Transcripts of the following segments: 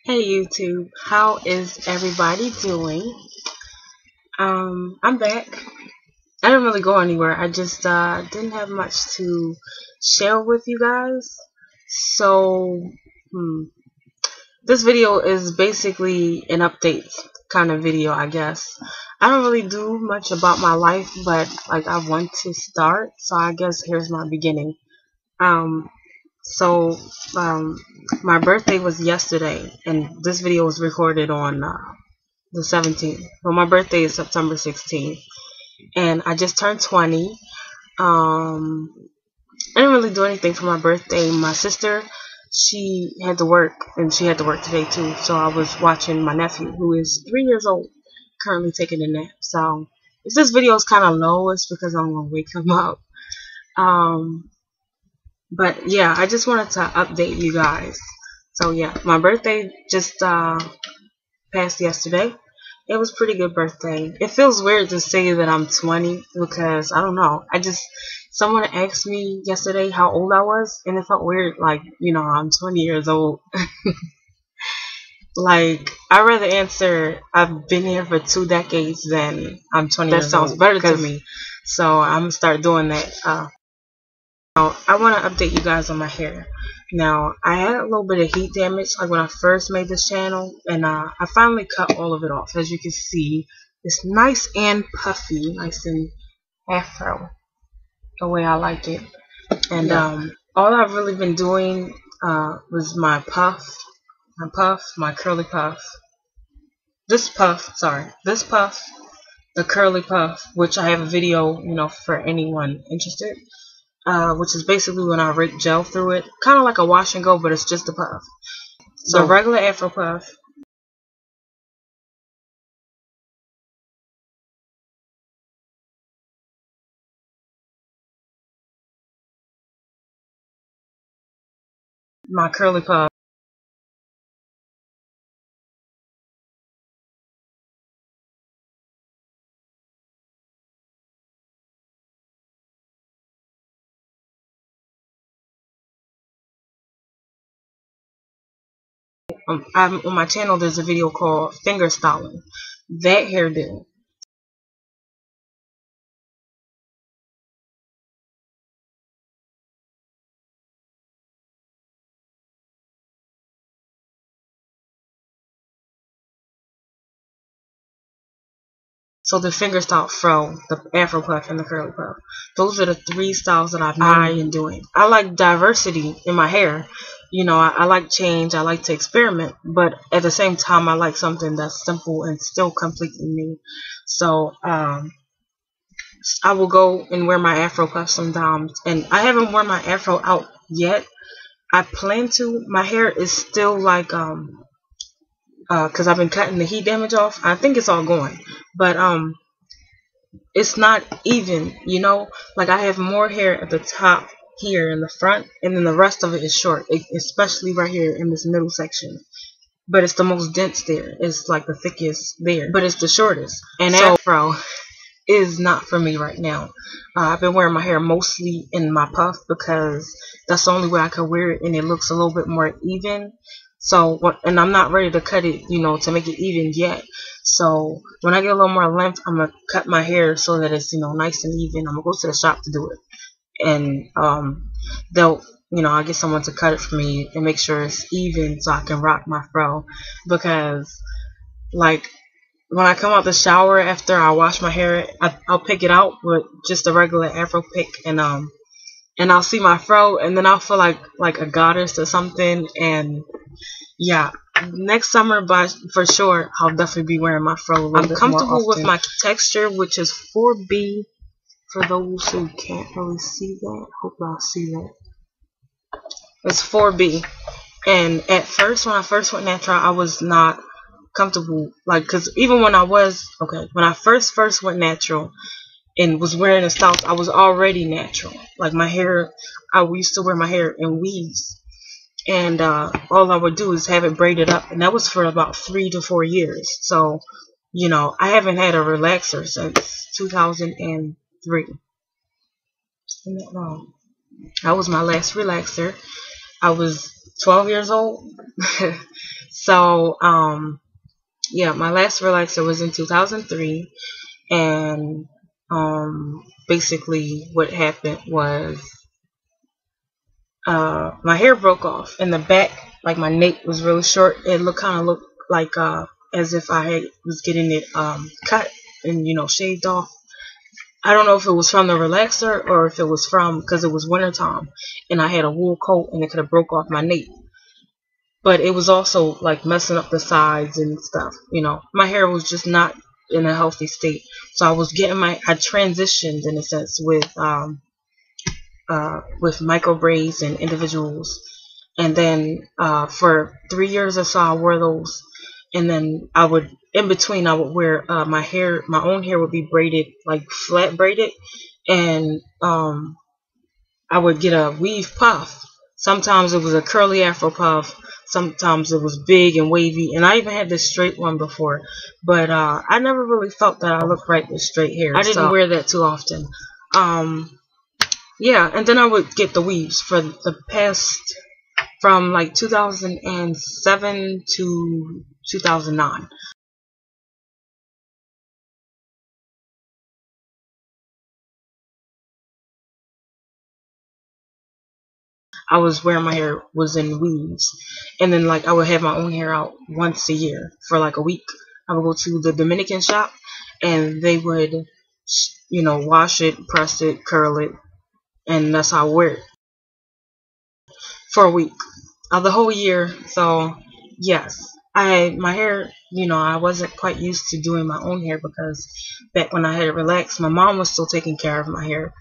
Hey YouTube, how is everybody doing? I'm back. I didn't really go anywhere. I just didn't have much to share with you guys. So, this video is basically an update kind of video, I guess. I don't really do much about my life, but like I want to start, so I guess here's my beginning. Um, so, um, my birthday was yesterday, and this video was recorded on the 17th. Well, my birthday is September 16th, and I just turned 20. I didn't really do anything for my birthday. My sister, she had to work, and she had to work today too. So I was watching my nephew, who is 3 years old, currently taking a nap. So if this video is kind of low, it's because I'm gonna wake him up. But yeah, I just wanted to update you guys. So yeah, my birthday just passed yesterday. It was a pretty good birthday. It feels weird to say that I'm 20 because I don't know. Someone asked me yesterday how old I was, and it felt weird. Like, I'm 20 years old. Like, I'd rather answer I've been here for 2 decades than I'm 20 years old. That sounds better to me. So I'm gonna start doing that. Now, I want to update you guys on my hair. Now, I had a little bit of heat damage like when I first made this channel, and I finally cut all of it off. As you can see, it's nice and puffy, nice and afro, the way I like it. And all I've really been doing was my curly puff. This puff, the curly puff, which I have a video, for anyone interested. Which is basically when I rake gel through it, kind of like a wash and go, but it's just a puff. So the regular Afro puff, my curly puff, on my channel there's a video called finger styling. That hairdo. So the finger style fro, the Afro puff, and the curly puff. Those are the 3 styles that I am doing. I like diversity in my hair. I like change. I like to experiment. But at the same time, I like something that's simple and still completely new. So I will go and wear my Afro puff sometimes. And I haven't worn my Afro out yet. I plan to. My hair is still like because I've been cutting the heat damage off. I think it's all going, but it's not even, like I have more hair at the top here in the front, and then the rest of it is short, especially right here in this middle section. But it's the most dense there. It's like the thickest there, but it's the shortest. And so, Afro is not for me right now. I've been wearing my hair mostly in my puff because that's the only way I can wear it, and it looks a little bit more even. So, and I'm not ready to cut it, to make it even yet. So, when I get a little more length, I'm going to cut my hair so that it's, nice and even. I'm going to go to the shop to do it. And, I'll get someone to cut it for me and make sure it's even so I can rock my fro. Because, like, when I come out the shower after I wash my hair, I'll pick it out with just a regular Afro pick, and I'll see my fro, and then I'll feel like a goddess or something. And yeah, next summer, but for sure, I'll definitely be wearing my fro. I'm comfortable with my texture, which is 4B. For those who can't really see that, hope y'all see that. It's 4B. And at first, when I first went natural, I was not comfortable, because even when I first went natural and was wearing the styles, I was already natural. Like my hair, I used to wear my hair in weaves, and all I would do is have it braided up, and that was for about 3 to 4 years. So, I haven't had a relaxer since 2003. Isn't that wrong? That was my last relaxer. I was 12 years old. So, yeah, my last relaxer was in 2003, and basically what happened was my hair broke off in the back, like my nape was really short. It kind of looked like as if was getting it cut and shaved off. I don't know if it was from the relaxer or if it was from because it was wintertime and I had a wool coat and it could have broke off my nape. But it was also like messing up the sides and stuff. My hair was just not in a healthy state. So I was getting I transitioned in a sense with micro braids and individuals. And then for 3 years or so, I wore those. And then in between, I would wear my own hair would be braided, like flat braided. And I would get a weave puff. Sometimes it was a curly afro puff. Sometimes it was big and wavy. And I even had this straight one before. But I never really felt that I looked right with straight hair. I didn't wear that too often. Yeah, and then I would get the weaves for the past, from like 2007 to 2009. I was wearing my hair was in weaves, and then like I would have my own hair out once a year for like a week. I would go to the Dominican shop, and they would, wash it, press it, curl it, and that's how I wear it for a week, the whole year. So yes, my hair. I wasn't quite used to doing my own hair because back when I had it relaxed, my mom was still taking care of my hair,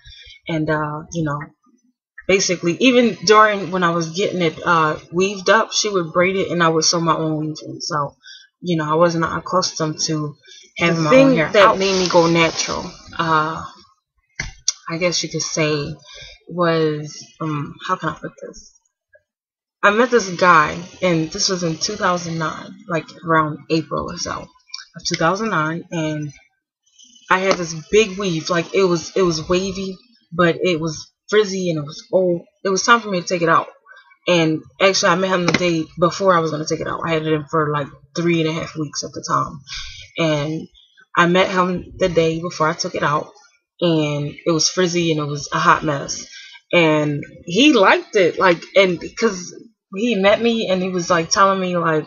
and basically, even during when I was getting it weaved up, she would braid it and I would sew my own weaves in. So, I wasn't accustomed to having my own hair. The thing that made me go natural, I guess you could say, was, how can I put this? I met this guy, and this was in 2009, like around April or so of 2009, and I had this big weave, like it was wavy, but it was frizzy and it was old. It was time for me to take it out. And actually, I met him the day before I was going to take it out. I had it in for like 3.5 weeks at the time. And I met him the day before I took it out. And it was frizzy and it was a hot mess. And he liked it. And because he met me and he was like telling me, like,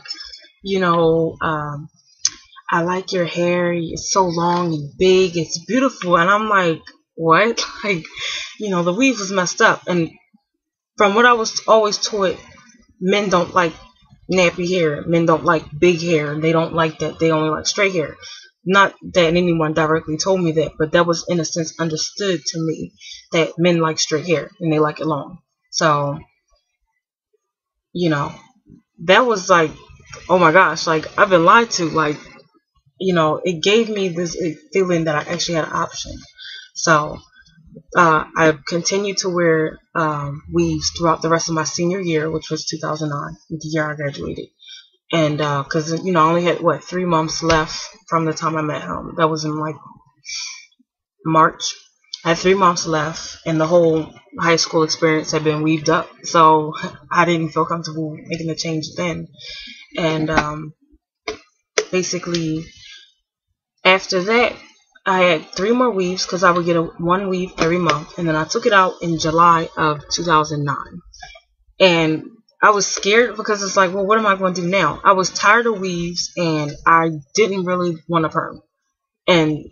you know, I like your hair. It's so long and big. It's beautiful. And I'm like, what? Like, the weave was messed up. And from what I was always taught, men don't like nappy hair. Men don't like big hair. They don't like that. They only like straight hair. Not that anyone directly told me that, but that was in a sense understood to me that men like straight hair and they like it long. So, that was like, oh my gosh, like I've been lied to. Like, it gave me this feeling that I actually had an option. So I continued to wear weaves throughout the rest of my senior year, which was 2009, the year I graduated. And because I only had 3 months left from the time I met him. That was in like March. I had 3 months left, and the whole high school experience had been weaved up. So I didn't feel comfortable making the change then. And basically, after that, I had 3 more weaves because I would get one weave every month. And then I took it out in July of 2009. And I was scared because it's like, well, what am I going to do now? I was tired of weaves and I didn't really want a perm. And,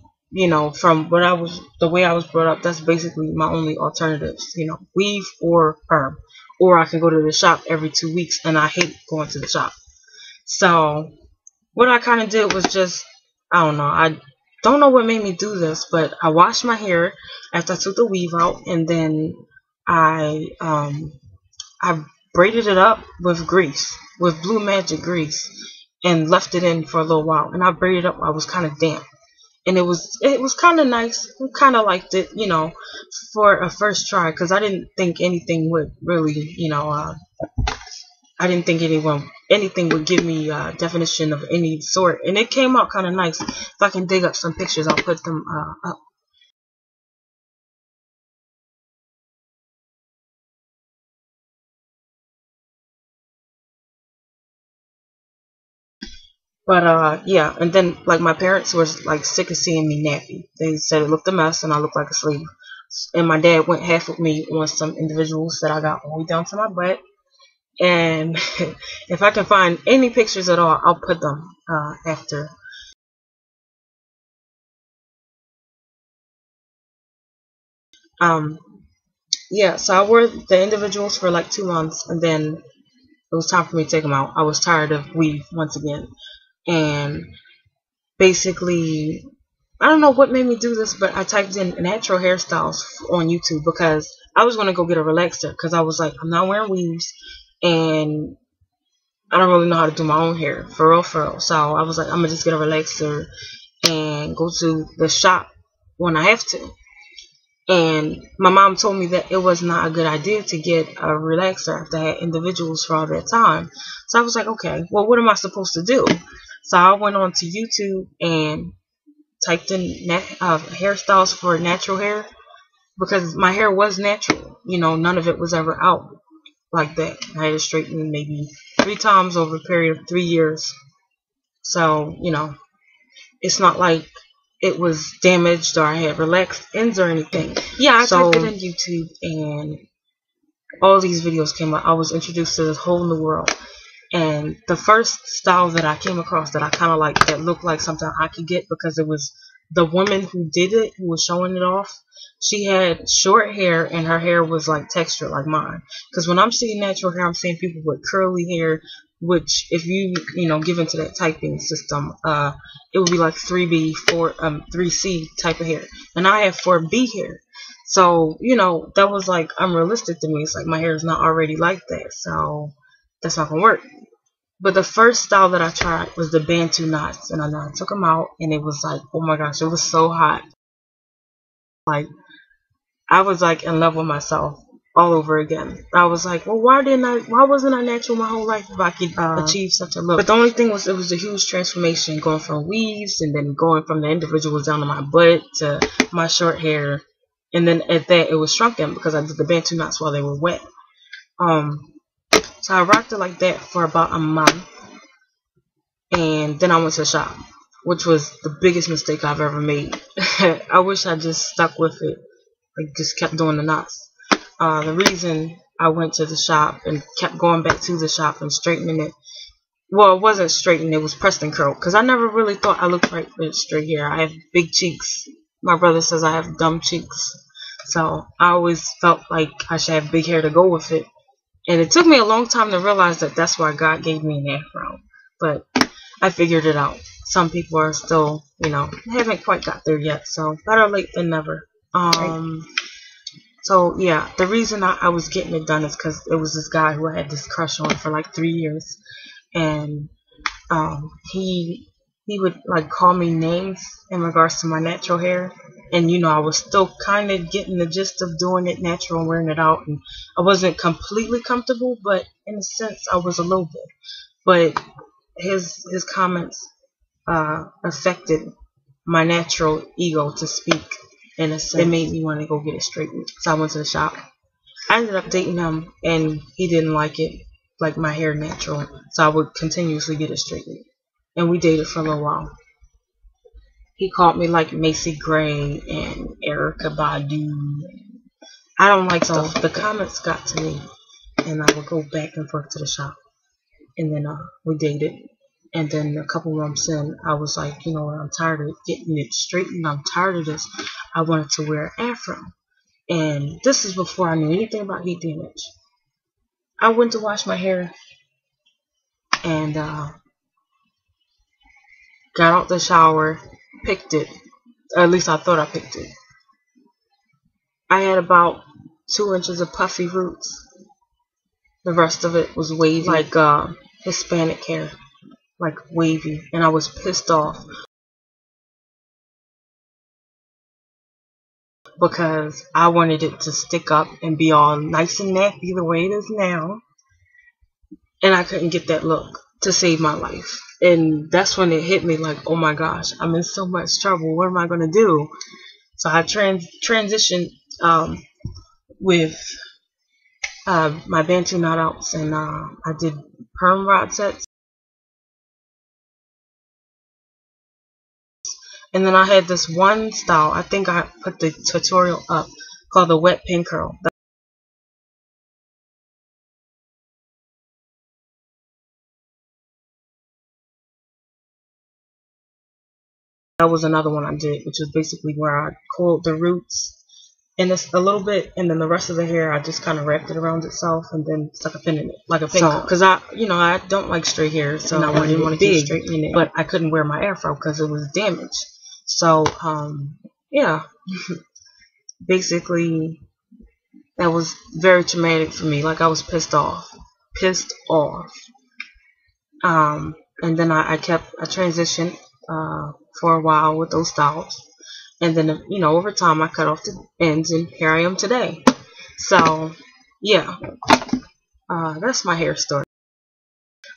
from the way I was brought up, that's basically my only alternatives, weave or perm. Or I can go to the shop every 2 weeks and I hate going to the shop. So what I kind of did was just, I don't know. I don't know what made me do this, but I washed my hair after I took the weave out, and then I braided it up with grease, with Blue Magic grease, and left it in for a little while. And I braided it up. I was kind of damp, and it was kind of nice. I kind of liked it, for a first try, because I didn't think anything would really, I didn't think anything would give me definition of any sort, and it came out kind of nice. If I can dig up some pictures, I'll put them up. But yeah, and then like my parents were like sick of seeing me nappy. They said it looked a mess and I looked like a slave. And my dad went half with me on some individuals that I got all the way down to my butt. And if I can find any pictures at all, I'll put them after. Um, yeah, so I wore the individuals for like 2 months, and then it was time for me to take them out. I was tired of weave once again, and basically, I don't know what made me do this, but I typed in natural hairstyles on YouTube because I was gonna go get a relaxer because I was like, I'm not wearing weaves, and I don't really know how to do my own hair for real, for real. So I was like, I'm gonna just get a relaxer and go to the shop when I have to. And my mom told me that it was not a good idea to get a relaxer after I had individuals for all that time. So I was like, okay, well, what am I supposed to do? So I went on to YouTube and typed in hairstyles for natural hair because my hair was natural. You know, none of it was ever out like that. I had it straightened maybe 3 times over a period of 3 years. So, you know, it's not like it was damaged or I had relaxed ends or anything. Yeah, I typed it in YouTube and all these videos came up. I was introduced to this whole new world. And the first style that I came across that I kind of like, that looked like something I could get because it was the woman who did it, who was showing it off. She had short hair and her hair was like textured like mine. Because when I'm seeing natural hair, I'm seeing people with curly hair, which if you know, give into that typing system, it would be like 3C type of hair. And I have 4B hair. So, you know, that was like unrealistic to me. It's like my hair is not already like that. So that's not gonna work. But the first style that I tried was the Bantu knots, and I took them out, and it was like, oh my gosh, it was so hot. Like I was like in love with myself all over again. I was like, well, why wasn't I natural my whole life if I could achieve such a look? But the only thing was, it was a huge transformation going from weaves and then going from the individuals down to my butt to my short hair, and then at that it was shrunken because I did the Bantu knots while they were wet. So I rocked it like that for about a month, and then I went to the shop, which was the biggest mistake I've ever made. I wish I just stuck with it, like just kept doing the knots. The reason I went to the shop and kept going back to the shop and straightening it, well, it wasn't straightened, it was pressed and curled, because I never really thought I looked right with straight hair. I have big cheeks. My brother says I have dumb cheeks, so I always felt like I should have big hair to go with it. And it took me a long time to realize that that's why God gave me an afro. But I figured it out. Some people are still, you know, haven't quite got there yet. So better late than never. So yeah, the reason I was getting it done is because it was this guy who I had this crush on for like 3 years. And he would like call me names in regards to my natural hair. And you know, I was still kind of getting the gist of doing it natural and wearing it out, and I wasn't completely comfortable, but in a sense I was a little bit. But his comments affected my natural ego to speak. In a sense, it made me want to go get it straightened. So I went to the shop. I ended up dating him, and he didn't like it, like my hair natural. So I would continuously get it straightened, and we dated for a little while. He called me like Macy Gray and Erica Badu. I don't like those. The comments got to me, and I would go back and forth to the shop. And then we dated. And then a couple months in, I was like, you know what, I'm tired of getting it straightened. I'm tired of this. I wanted to wear an afro. And this is before I knew anything about heat damage. I went to wash my hair and got out the shower, picked it. Or at least I thought I picked it. I had about 2 inches of puffy roots. The rest of it was wavy, like Hispanic hair, like wavy. And I was pissed off because I wanted it to stick up and be all nice and nappy the way it is now. And I couldn't get that look to save my life. And that's when it hit me like, oh my gosh, I'm in so much trouble. What am I going to do? So I transitioned with my Bantu knot outs, and I did perm rod sets. And then I had this one style, I think I put the tutorial up, called the wet pin curl. That was another one I did, which is basically where I coiled the roots and it's a little bit, and then the rest of the hair I just kind of wrapped it around itself and then stuck a pin in it, like a pin curl. Because I don't like straight hair, so I didn't want to keep straightening it, but I couldn't wear my afro because it was damaged. So yeah, basically that was very traumatic for me. Like I was pissed off. And then I transitioned for a while with those styles, and then over time I cut off the ends, and here I am today. So yeah, that's my hair story.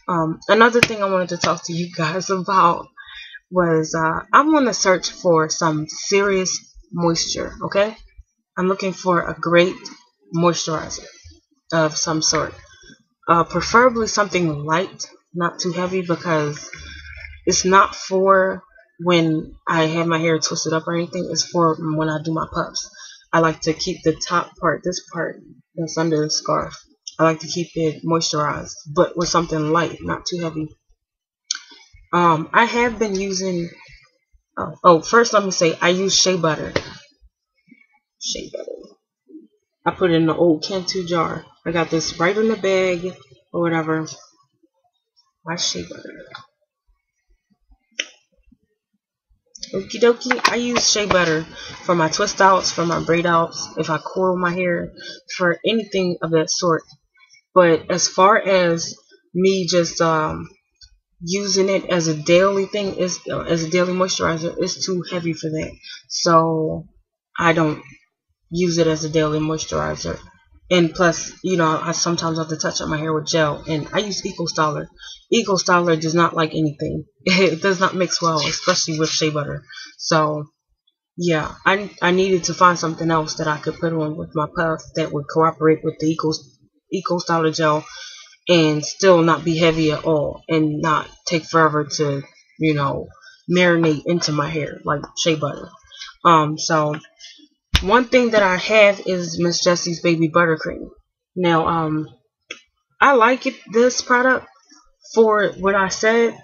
Another thing I wanted to talk to you guys about was I want to search for some serious moisture. Okay, I'm looking for a great moisturizer of some sort. Preferably something light, not too heavy, because it's not for when I have my hair twisted up or anything. It's for when I do my puffs. I like to keep the top part, this part that's under the scarf, I like to keep it moisturized, but with something light, not too heavy. I have been using, first let me say, I use shea butter. Shea butter. I put it in the old Cantu jar. I got this right in the bag or whatever. My shea butter. Okie dokie. I use shea butter for my twist outs, for my braid outs, if I coil my hair, for anything of that sort. But as far as me just using it as a daily thing, as a daily moisturizer, it's too heavy for that. So I don't use it as a daily moisturizer. And plus, I sometimes have to touch up my hair with gel, and I use Eco Styler. Eco Styler does not like anything. It does not mix well, especially with shea butter. So yeah, I needed to find something else that I could put on with my puff that would cooperate with the Eco Styler gel and still not be heavy at all, and not take forever to marinate into my hair like shea butter. So one thing that I have is Miss Jessie's Baby Buttercream. Now, I like this product for what I said.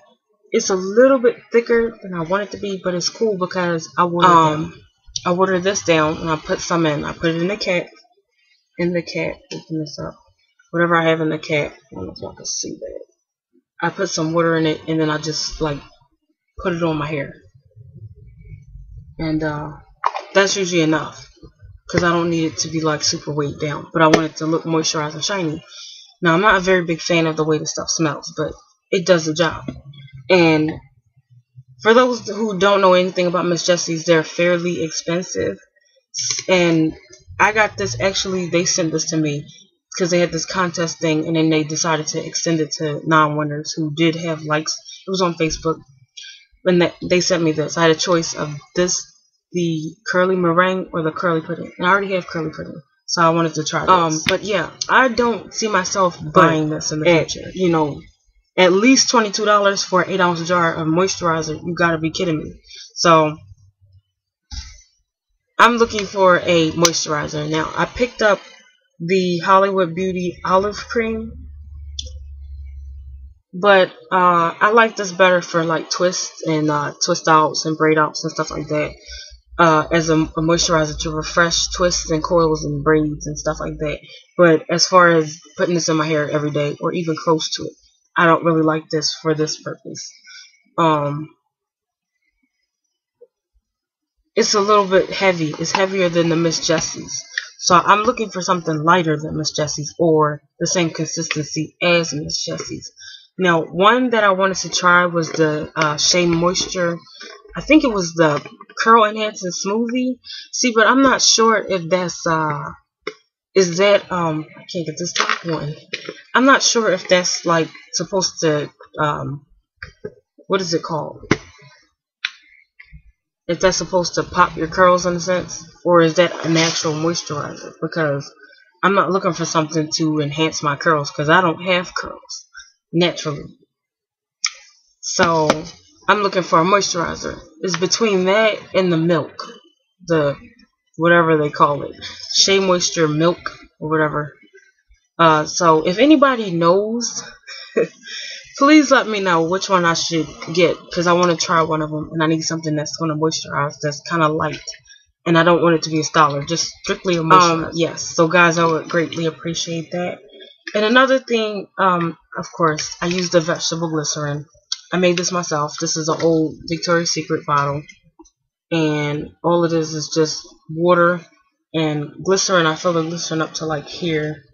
It's a little bit thicker than I want it to be, but it's cool because I watered this down and I put some in. I put it in the cat. Open this up. Whatever I have in the cat. I don't know if y'all can see that. I put some water in it, and then I just put it on my hair. And that's usually enough, because I don't need it to be super weighed down, but I want it to look moisturized and shiny. Now, I'm not a very big fan of the way the stuff smells, but it does the job. And for those who don't know anything about Miss Jessie's, they're fairly expensive. And I got this, actually, they sent this to me because they had this contest thing, and then they decided to extend it to non-winners who did have likes. It was on Facebook. When they sent me this, I had a choice of the curly meringue or the curly pudding, and I already have curly pudding, so I wanted to try this. But yeah, I don't see myself buying this in the future. At least $22 for an 8-ounce jar of moisturizer. You gotta be kidding me. So I'm looking for a moisturizer now. I picked up the Hollywood Beauty Olive Cream, but I like this better for twists and twist outs and braid outs and stuff like that. As a moisturizer to refresh twists and coils and braids and stuff like that. But as far as putting this in my hair every day or even close to it, I don't really like this for this purpose. It's a little bit heavy. It's heavier than the Miss Jessie's. So I'm looking for something lighter than Miss Jessie's or the same consistency as Miss Jessie's. Now, one that I wanted to try was the Shea Moisture. I think it was the Curl Enhancing Smoothie. See, but I'm not sure if that's I can't get this top one. I'm not sure if that's supposed to what is it called? If that's supposed to pop your curls in a sense, or is that a natural moisturizer? Because I'm not looking for something to enhance my curls, because I don't have curls naturally. So I'm looking for a moisturizer. It's between that and the milk, the whatever they call it, Shea Moisture Milk or whatever. So if anybody knows, please let me know which one I should get, because I want to try one of them, and I need something that's going to moisturize, that's kind of light, and I don't want it to be a styler, just strictly a moisturizer. Yes, so guys, I would greatly appreciate that. And another thing, of course, I use the vegetable glycerin. I made this myself. This is an old Victoria's Secret bottle, and all it is just water and glycerin. I fill the glycerin up to like here,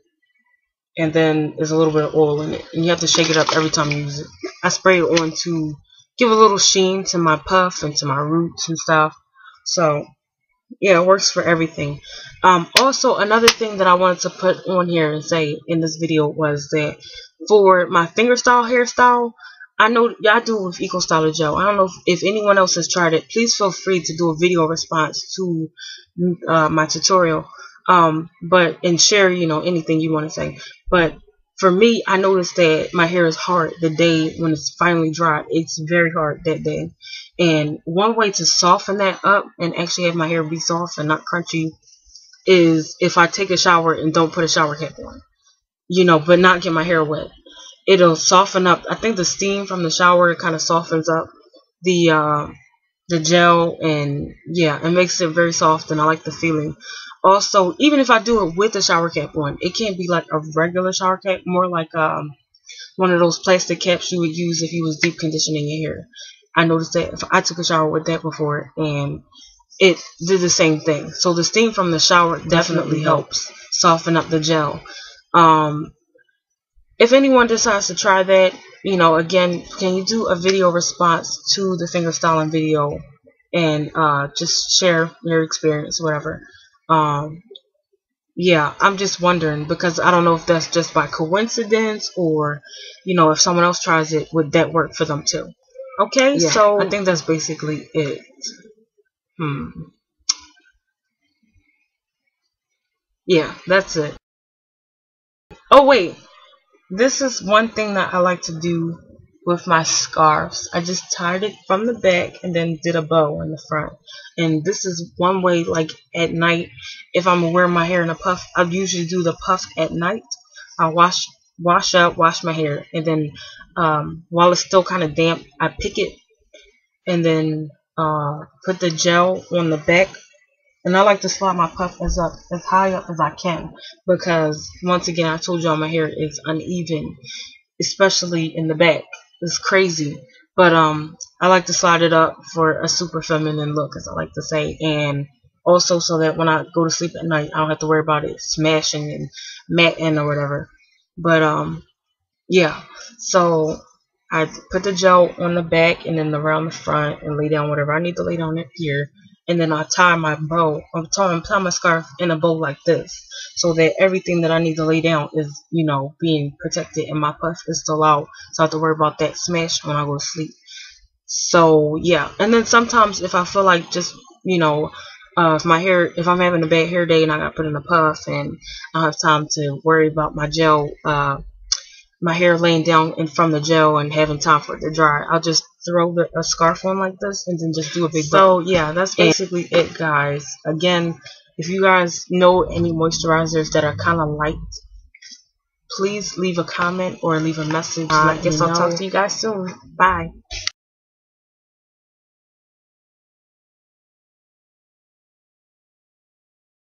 and then there's a little bit of oil in it, and you have to shake it up every time you use it. I spray it on to give a little sheen to my puff and to my roots and stuff. So yeah, it works for everything. Also, another thing that I wanted to put on here and say in this video was that for my fingerstyle hairstyle, I know y'all do it with Eco Styler Gel. I don't know if anyone else has tried it. Please feel free to do a video response to my tutorial, and share, you know, anything you want to say. But for me, I noticed that my hair is hard the day when it's finally dry. It's very hard that day. And one way to soften that up and actually have my hair be soft and not crunchy is if I take a shower and don't put a shower cap on, you know, but not get my hair wet. It'll soften up. I think the steam from the shower kind of softens up the gel, and yeah, it makes it very soft, and I like the feeling. Also, even if I do it with the shower cap on, it can't be like a regular shower cap, more like one of those plastic caps you would use if you was deep conditioning your hair. I noticed that if I took a shower with that before, and it did the same thing. So the steam from the shower definitely helps soften up the gel. If anyone decides to try that, you know, again, can you do a video response to the finger styling video and just share your experience, whatever. Yeah, I'm just wondering, because I don't know if that's just by coincidence, or, you know, if someone else tries it, would that work for them too? Okay, yeah, so I think that's basically it. Yeah, that's it. Oh wait, this is one thing that I like to do with my scarves. I just tied it from the back and then did a bow in the front. And this is one way, like at night, if I'm wearing my hair in a puff, I usually do the puff at night. I wash my hair, and then while it's still kind of damp, I pick it and then put the gel on the back. And I like to slide my puff as high up as I can, because once again, I told y'all my hair is uneven, especially in the back. It's crazy, but I like to slide it up for a super feminine look, as I like to say, and also so that when I go to sleep at night, I don't have to worry about it smashing and matting or whatever. But yeah, so I put the gel on the back and then around the front and lay down whatever I need to lay down it here. And then I tie my bow, tie my scarf in a bow like this, so that everything that I need to lay down is, you know, being protected, and my puff is still out, so I have to worry about that smash when I go to sleep. So yeah, and then sometimes if I feel like just, you know, if I'm having a bad hair day and I got put in a puff and I don't have time to worry about my gel, my hair laying down in from the gel and having time for it to dry, I'll just throw a scarf on like this and then just do a big bow. So yeah, that's basically it, guys. Again, if you guys know any moisturizers that are kind of light, please leave a comment or leave a message. I guess I'll talk to you guys soon. Bye.